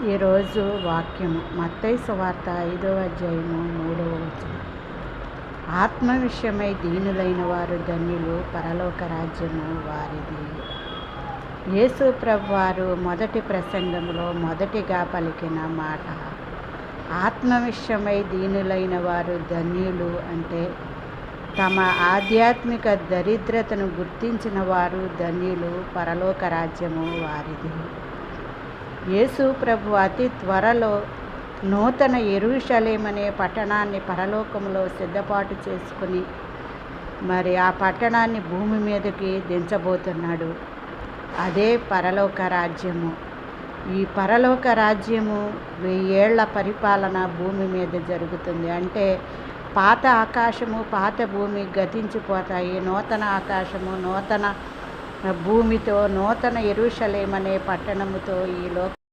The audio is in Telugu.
ఈరోజు వాక్యము మత్తయి సువార్త 5వ అధ్యాయము 3వ వచనం. ఆత్మ విషయమై దీనులైన వారు ధన్యులు, పరలోక రాజ్యము వారిది. యేసు ప్రభువారు మొదటి ప్రసంగంలో మొదటిగా పలికిన మాట. ఆత్మ విషయమై దీనులైన వారు ధన్యులు అంటే తమ ఆధ్యాత్మిక దరిద్రతను గుర్తించిన వారు ధన్యులు, పరలోక రాజ్యము వారిది. యేసు ప్రభు అతి త్వరలో నూతన యెరూషలేము అనే పట్టణాన్ని పరలోకంలో సిద్ధపాటు చేసుకుని మరి ఆ పట్టణాన్ని భూమి మీదకి దించబోతున్నాడు. అదే పరలోక రాజ్యము. ఈ పరలోక రాజ్యము 1000 ఏళ్ల పరిపాలన భూమి మీద జరుగుతుంది. అంటే పాత ఆకాశము పాత భూమి గతించిపోతాయి. నూతన ఆకాశము నూతన భూమితో, నూతన యెరూషలేము అనే పట్టణముతో ఈ